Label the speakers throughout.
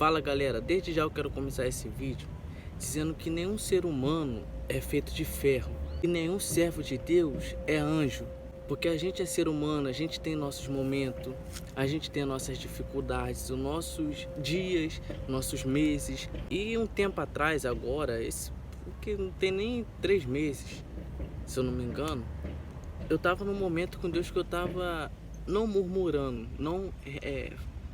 Speaker 1: Fala galera, desde já eu quero começar esse vídeo dizendo que nenhum ser humano é feito de ferro e nenhum servo de Deus é anjo, porque a gente é ser humano, a gente tem nossos momentos, a gente tem nossas dificuldades, os nossos dias, nossos meses. E um tempo atrás agora, porque não tem nem 3 meses, se eu não me engano, eu tava num momento com Deus que eu tava não murmurando, não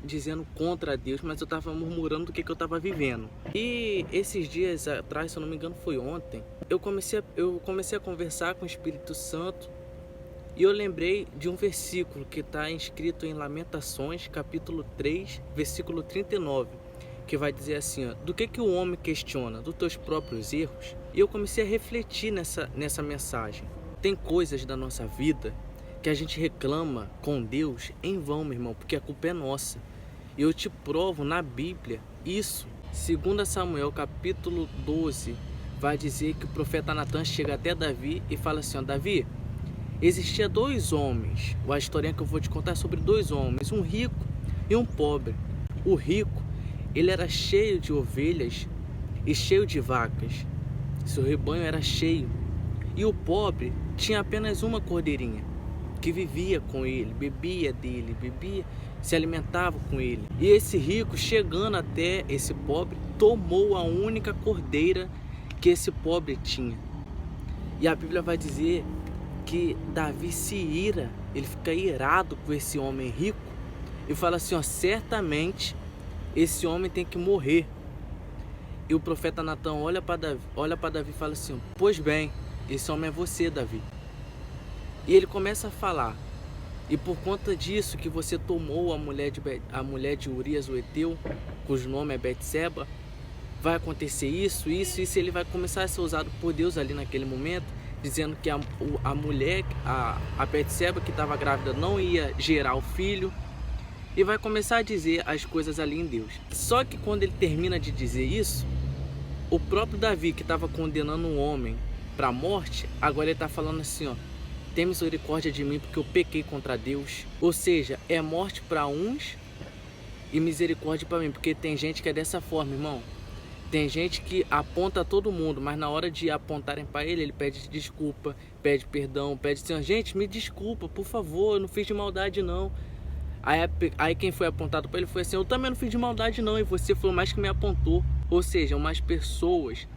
Speaker 1: dizendo contra Deus, mas eu tava murmurando do que eu tava vivendo. E esses dias atrás, se eu não me engano foi ontem, eu comecei a conversar com o Espírito Santo e eu lembrei de um versículo que está inscrito em Lamentações, capítulo 3, versículo 39, que vai dizer assim, ó, do que o homem questiona? Dos teus próprios erros? E eu comecei a refletir nessa mensagem. Tem coisas da nossa vida que a gente reclama com Deus em vão, meu irmão, porque a culpa é nossa. E eu te provo na Bíblia isso. 2 Samuel capítulo 12 vai dizer que o profeta Natan chega até Davi e fala assim, ó, Davi, existia 2 homens. A historinha que eu vou te contar é sobre 2 homens, um rico e um pobre. O rico, ele era cheio de ovelhas e cheio de vacas. Seu rebanho era cheio. E o pobre tinha apenas uma cordeirinha, que vivia com ele, bebia dele, se alimentava com ele. E esse rico, chegando até esse pobre, tomou a única cordeira que esse pobre tinha. E a Bíblia vai dizer que Davi se ira, ele fica irado com esse homem rico e fala assim, ó, certamente esse homem tem que morrer. E o profeta Natan olha para Davi e fala assim, pois bem, esse homem é você, Davi. E ele começa a falar, e por conta disso que você tomou a mulher de Urias o Eteu, cujo nome é Betseba, vai acontecer isso, ele vai começar a ser usado por Deus ali naquele momento, dizendo que a mulher, a Betseba que estava grávida não ia gerar o filho, e vai começar a dizer as coisas ali em Deus. Só que quando ele termina de dizer isso, o próprio Davi, que estava condenando um homem para a morte, agora ele está falando assim, ó, tem misericórdia de mim porque eu pequei contra Deus. Ou seja, é morte para uns e misericórdia para mim, porque tem gente que é dessa forma, irmão. Tem gente que aponta a todo mundo, mas na hora de apontarem para ele, ele pede desculpa, pede perdão, pede assim, gente, me desculpa, por favor, eu não fiz de maldade não. Aí quem foi apontado para ele foi assim, eu também não fiz de maldade não, e você foi o mais que me apontou. Ou seja, umas pessoas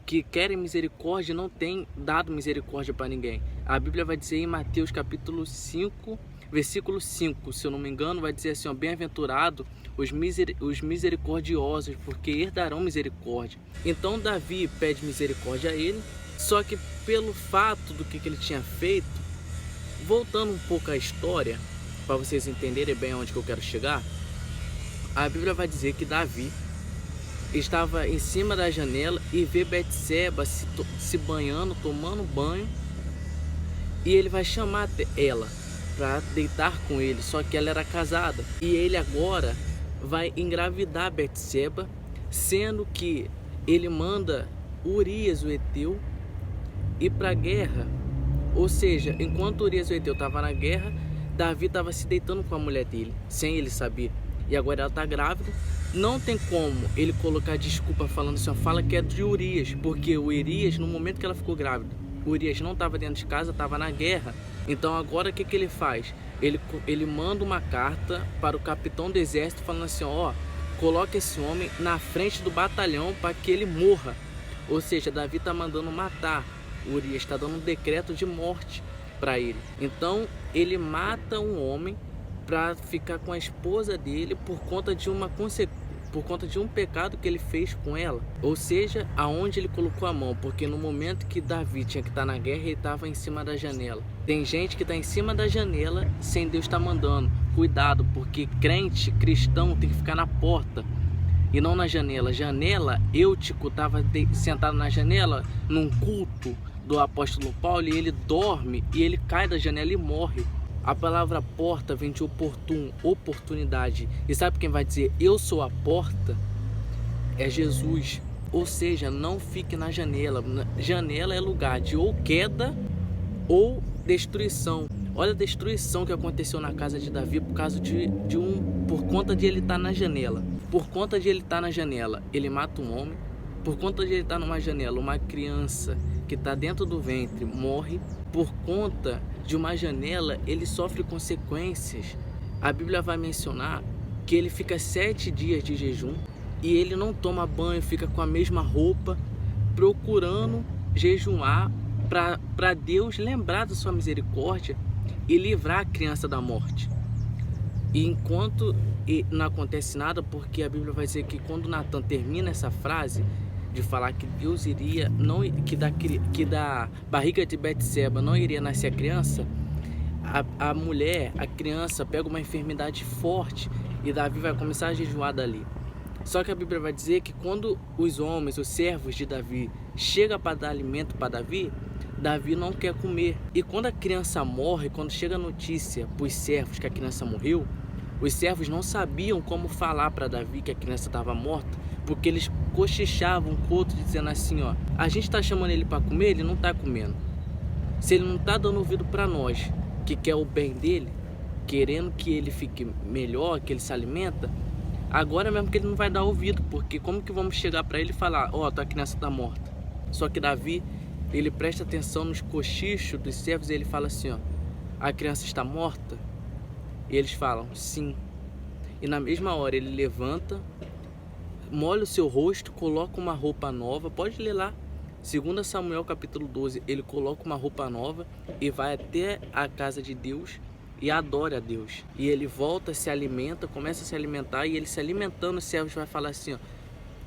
Speaker 1: que querem misericórdia não têm dado misericórdia para ninguém. A Bíblia vai dizer em Mateus capítulo 5, versículo 5, se eu não me engano, vai dizer assim, ó, bem-aventurado os misericordiosos, porque herdarão misericórdia. Então Davi pede misericórdia a ele, só que pelo fato do que ele tinha feito, voltando um pouco à história, para vocês entenderem bem aonde que eu quero chegar, a Bíblia vai dizer que Davi estava em cima da janela e vê Betseba se banhando, tomando banho, e ele vai chamar ela para deitar com ele, só que ela era casada, e ele agora vai engravidar Betseba, sendo que ele manda Urias o Eteu ir para a guerra. Ou seja, enquanto Urias o Eteu estava na guerra, Davi estava se deitando com a mulher dele, sem ele saber, e agora ela está grávida. Não tem como ele colocar desculpa falando assim, ó, fala que é de Urias, porque o Urias, no momento que ela ficou grávida, o Urias não estava dentro de casa, estava na guerra. Então agora o que ele faz? Ele manda uma carta para o capitão do exército falando assim, ó, coloca esse homem na frente do batalhão para que ele morra. Ou seja, Davi está mandando matar o Urias, está dando um decreto de morte para ele. Então ele mata um homem para ficar com a esposa dele por conta de um pecado que ele fez com ela. Ou seja, aonde ele colocou a mão, porque no momento que Davi tinha que estar na guerra, ele estava em cima da janela. Tem gente que está em cima da janela sem Deus estar mandando. Cuidado, porque crente, cristão, tem que ficar na porta e não na janela. Janela, Eutico estava sentado na janela num culto do apóstolo Paulo e ele dorme e ele cai da janela e morre. A palavra porta vem de oportunidade. E sabe quem vai dizer eu sou a porta? É Jesus. Ou seja, não fique na janela. Janela é lugar de ou queda ou destruição. Olha a destruição que aconteceu na casa de Davi por causa de um por conta de ele estar na janela. Por conta de ele estar na janela, ele mata um homem. Por conta de ele estar numa janela, uma criança que está dentro do ventre morre. Por conta de uma janela, ele sofre consequências. A Bíblia vai mencionar que ele fica 7 dias de jejum e ele não toma banho, fica com a mesma roupa, procurando jejuar para Deus lembrar da sua misericórdia e livrar a criança da morte. E enquanto não acontece nada, porque a Bíblia vai dizer que quando Natan termina essa frase de falar que Deus iria, que da barriga de Betseba não iria nascer a criança, a mulher, a criança pega uma enfermidade forte e Davi vai começar a jejuar dali. Só que a Bíblia vai dizer que quando os homens, os servos de Davi, chegam para dar alimento para Davi, Davi não quer comer. E quando a criança morre, quando chega a notícia para os servos que a criança morreu, os servos não sabiam como falar para Davi que a criança estava morta, porque eles cochichavam com o outro dizendo assim, ó, a gente está chamando ele para comer, ele não está comendo. Se ele não está dando ouvido para nós, que quer o bem dele, querendo que ele fique melhor, que ele se alimenta, agora mesmo que ele não vai dar ouvido, porque como que vamos chegar para ele e falar, ó, tua criança está morta? Só que Davi, ele presta atenção nos cochichos dos servos e ele fala assim, ó, a criança está morta? E eles falam, sim. E na mesma hora ele levanta, molha o seu rosto, coloca uma roupa nova, pode ler lá, 2 Samuel capítulo 12, ele coloca uma roupa nova e vai até a casa de Deus e adora a Deus. E ele volta, se alimenta, começa a se alimentar e ele se alimentando, os servos vai falar assim, ó,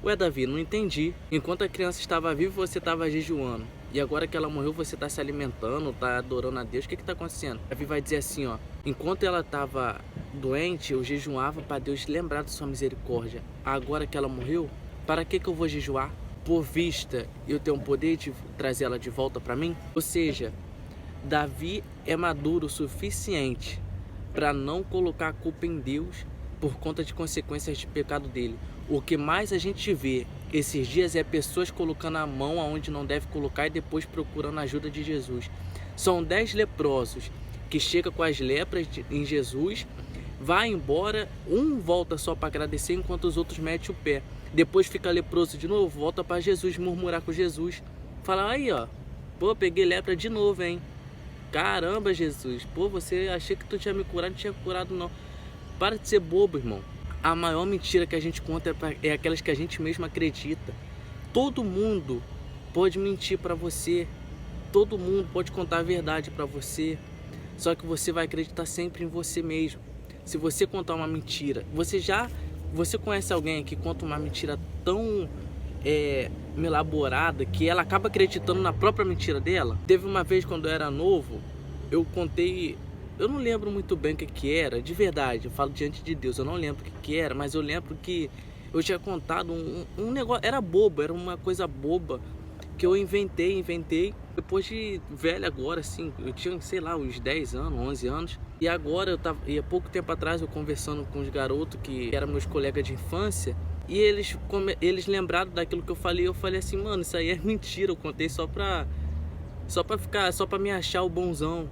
Speaker 1: ué Davi, não entendi, enquanto a criança estava viva você estava jejuando e agora que ela morreu você está se alimentando, está adorando a Deus, o que está acontecendo? Davi vai dizer assim, ó, enquanto ela estava doente eu jejuava para Deus lembrar da sua misericórdia, agora que ela morreu, para que eu vou jejuar? Por vista eu tenho o poder de trazer ela de volta para mim? Ou seja, Davi é maduro o suficiente para não colocar a culpa em Deus por conta de consequências de pecado dele. O que mais a gente vê esses dias é pessoas colocando a mão aonde não deve colocar e depois procurando a ajuda de Jesus. São 10 leprosos que chegam com as lepras em Jesus, vai embora, um volta só para agradecer enquanto os outros metem o pé. Depois fica leproso de novo, volta para Jesus, murmurar com Jesus. Fala, aí ó, pô, peguei lepra de novo, hein? Caramba, Jesus, pô, você achei que tu tinha me curado, não tinha curado não. Para de ser bobo, irmão. A maior mentira que a gente conta é aquelas que a gente mesmo acredita. Todo mundo pode mentir para você. Todo mundo pode contar a verdade para você. Só que você vai acreditar sempre em você mesmo. Se você contar uma mentira, você conhece alguém que conta uma mentira tão elaborada que ela acaba acreditando na própria mentira dela? Teve uma vez quando eu era novo, eu contei, eu não lembro muito bem o que era, de verdade, eu falo diante de Deus, eu não lembro o que era, mas eu lembro que eu tinha contado um negócio, era bobo, era uma coisa boba que eu inventei, depois de velho agora, assim, eu tinha, sei lá, uns 10 anos, 11 anos, e agora e há pouco tempo atrás eu conversando com os garotos que eram meus colegas de infância, e eles lembraram daquilo que eu falei assim, mano, isso aí é mentira, eu contei só pra me achar o bonzão.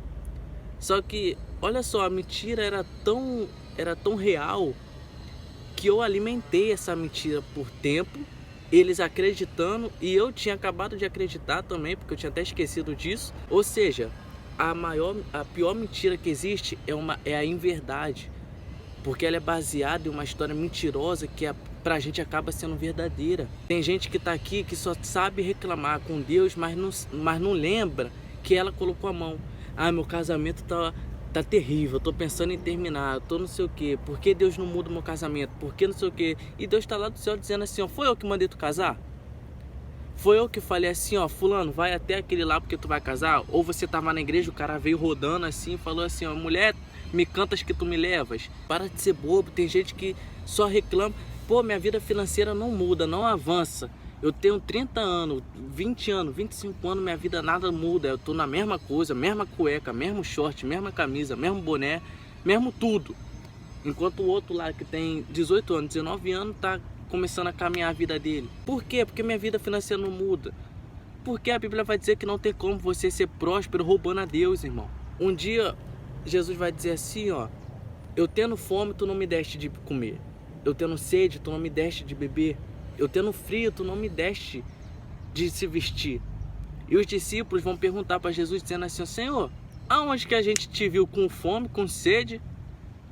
Speaker 1: Só que, olha só, a mentira era tão real que eu alimentei essa mentira por tempo, eles acreditando e eu tinha acabado de acreditar também, porque eu tinha até esquecido disso. Ou seja, a pior mentira que existe é a inverdade, porque ela é baseada em uma história mentirosa que pra gente acaba sendo verdadeira. Tem gente que tá aqui que só sabe reclamar com Deus, mas não lembra que ela colocou a mão. Ah, meu casamento tá terrível, eu tô pensando em terminar, eu tô não sei o que, por que Deus não muda o meu casamento, por que não sei o que, e Deus tá lá do céu dizendo assim, ó, foi eu que mandei tu casar? Foi eu que falei assim, ó, fulano, vai até aquele lá porque tu vai casar? Ou você tava na igreja, o cara veio rodando assim e falou assim, ó, mulher, me cantas que tu me levas? Para de ser bobo, tem gente que só reclama, pô, minha vida financeira não muda, não avança. Eu tenho 30 anos, 20 anos, 25 anos, minha vida nada muda. Eu tô na mesma coisa, mesma cueca, mesmo short, mesma camisa, mesmo boné, mesmo tudo. Enquanto o outro lá que tem 18 anos, 19 anos, tá começando a caminhar a vida dele. Por quê? Porque minha vida financeira não muda. Porque a Bíblia vai dizer que não tem como você ser próspero roubando a Deus, irmão. Um dia, Jesus vai dizer assim, ó, Eu tendo fome, tu não me deste de comer. Eu tendo sede, tu não me deste de beber. Eu tendo frio, tu não me deste de se vestir. E os discípulos vão perguntar para Jesus, dizendo assim: Senhor, aonde que a gente te viu com fome, com sede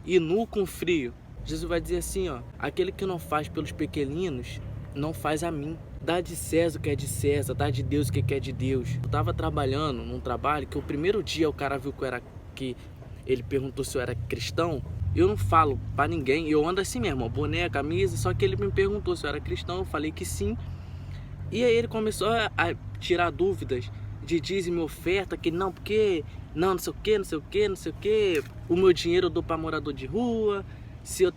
Speaker 1: e nu, com frio? Jesus vai dizer assim, ó: aquele que não faz pelos pequeninos, não faz a mim. Dá de César o que é de César, dá de Deus o que é de Deus. Eu tava trabalhando num trabalho que o primeiro dia o cara viu que ele perguntou se eu era cristão. Eu não falo pra ninguém, eu ando assim mesmo, boné, camisa, só que ele me perguntou se eu era cristão, eu falei que sim. E aí ele começou a tirar dúvidas de dízimo e oferta, que não, porque não sei o que, não sei o que, não sei o que, o meu dinheiro eu dou pra morador de rua, se eu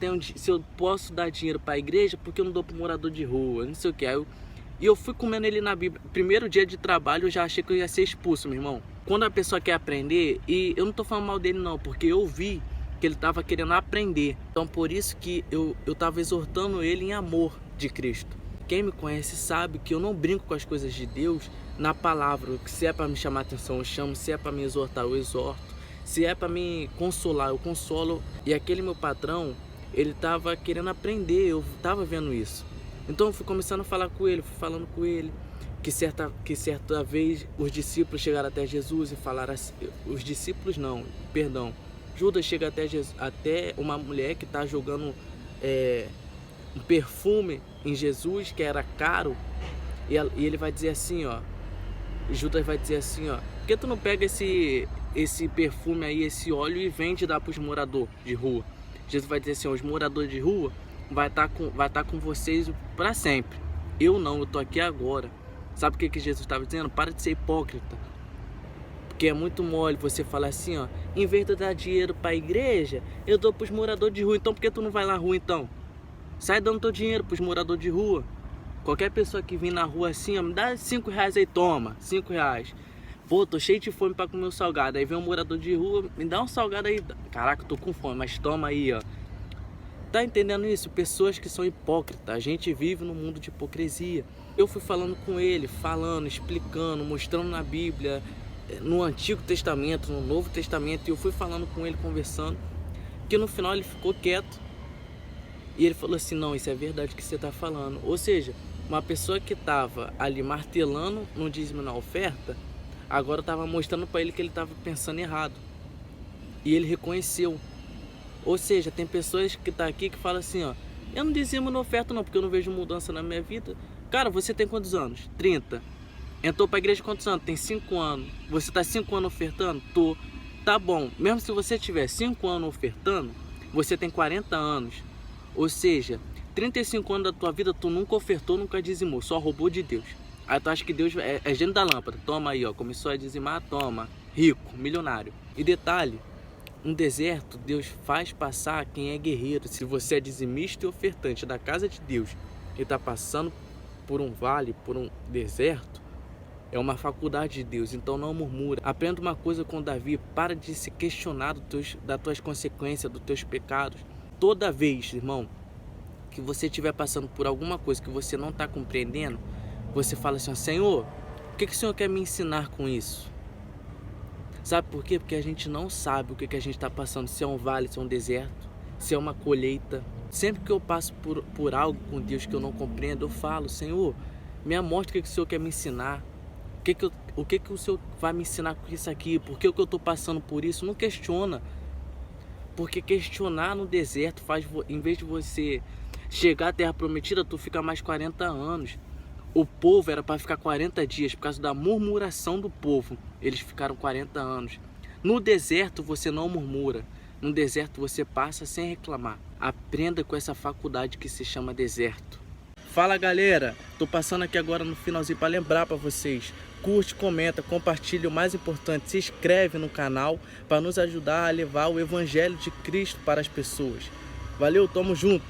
Speaker 1: posso dar dinheiro pra igreja, porque eu não dou pro morador de rua, não sei o que. E eu fui comendo ele na Bíblia. Primeiro dia de trabalho eu já achei que eu ia ser expulso, meu irmão. Quando a pessoa quer aprender, e eu não tô falando mal dele não, porque eu vi que ele estava querendo aprender. Então por isso que eu estava exortando ele em amor de Cristo. Quem me conhece sabe que eu não brinco com as coisas de Deus na palavra. Se é para me chamar a atenção, eu chamo. Se é para me exortar, eu exorto. Se é para me consolar, eu consolo. E aquele meu patrão, ele estava querendo aprender, eu estava vendo isso. Então eu fui começando a falar com ele, fui falando com ele. Que certa vez os discípulos chegaram até Jesus e falaram assim, os discípulos não, perdão, Judas chega até uma mulher que está jogando um perfume em Jesus, que era caro, e ele vai dizer assim, ó, Judas vai dizer assim, ó: por que tu não pega esse perfume aí, esse óleo, e vende e dá para os moradores de rua? Jesus vai dizer assim, ó: os moradores de rua vai estar com vocês para sempre. Eu não, eu tô aqui agora. Sabe o que Jesus estava dizendo? Para de ser hipócrita. Porque é muito mole você falar assim, ó: em vez de eu dar dinheiro para a igreja, eu dou para os moradores de rua. Então por que tu não vai na rua então? Sai dando teu dinheiro para os moradores de rua. Qualquer pessoa que vir na rua assim, ó, me dá 5 reais aí, toma, 5 reais. Pô, tô cheio de fome para comer um salgado. Aí vem um morador de rua, me dá um salgado aí. Caraca, tô com fome, mas toma aí, ó. Tá entendendo isso? Pessoas que são hipócritas. A gente vive num mundo de hipocrisia. Eu fui falando com ele, falando, explicando, mostrando na Bíblia, no Antigo Testamento, no Novo Testamento, e eu fui falando com ele, conversando, que no final ele ficou quieto. E ele falou assim: não, isso é verdade que você está falando. Ou seja, uma pessoa que estava ali martelando no dízimo na oferta, agora estava mostrando para ele que ele estava pensando errado. E ele reconheceu. Ou seja, tem pessoas que estão aqui que falam assim, ó: eu não dizimo na oferta não, porque eu não vejo mudança na minha vida. Cara, você tem quantos anos? 30. Entrou para a igreja quantos anos? Tem 5 anos. Você está 5 anos ofertando? Tô. Tá bom. Mesmo se você tiver 5 anos ofertando, você tem 40 anos. Ou seja, 35 anos da tua vida tu nunca ofertou, nunca dizimou, só roubou de Deus. Aí tu acha que Deus é gênio da lâmpada. Toma aí, ó. Começou a dizimar, toma. Rico, milionário. E detalhe, no deserto, Deus faz passar quem é guerreiro. Se você é dizimista e ofertante da casa de Deus e está passando por um vale, por um deserto, é uma faculdade de Deus. Então não murmura. Aprenda uma coisa com Davi: para de se questionar das tuas consequências, dos teus pecados. Toda vez, irmão, que você estiver passando por alguma coisa que você não está compreendendo, você fala assim: Senhor, o que o Senhor quer me ensinar com isso? Sabe por quê? Porque a gente não sabe o que a gente está passando, se é um vale, se é um deserto, se é uma colheita. Sempre que eu passo por algo com Deus que eu não compreendo, eu falo: Senhor, me mostra o que o Senhor quer me ensinar. O que o Senhor vai me ensinar com isso aqui? Por que eu estou passando por isso? Não questiona. Porque questionar no deserto faz, em vez de você chegar à terra prometida, tu fica mais 40 anos. O povo era para ficar 40 dias, por causa da murmuração do povo. Eles ficaram 40 anos. No deserto você não murmura. No deserto você passa sem reclamar. Aprenda com essa faculdade que se chama deserto. Fala, galera, tô passando aqui agora no finalzinho para lembrar para vocês: curte, comenta, compartilha, o mais importante, se inscreve no canal para nos ajudar a levar o Evangelho de Cristo para as pessoas. Valeu, tamo junto!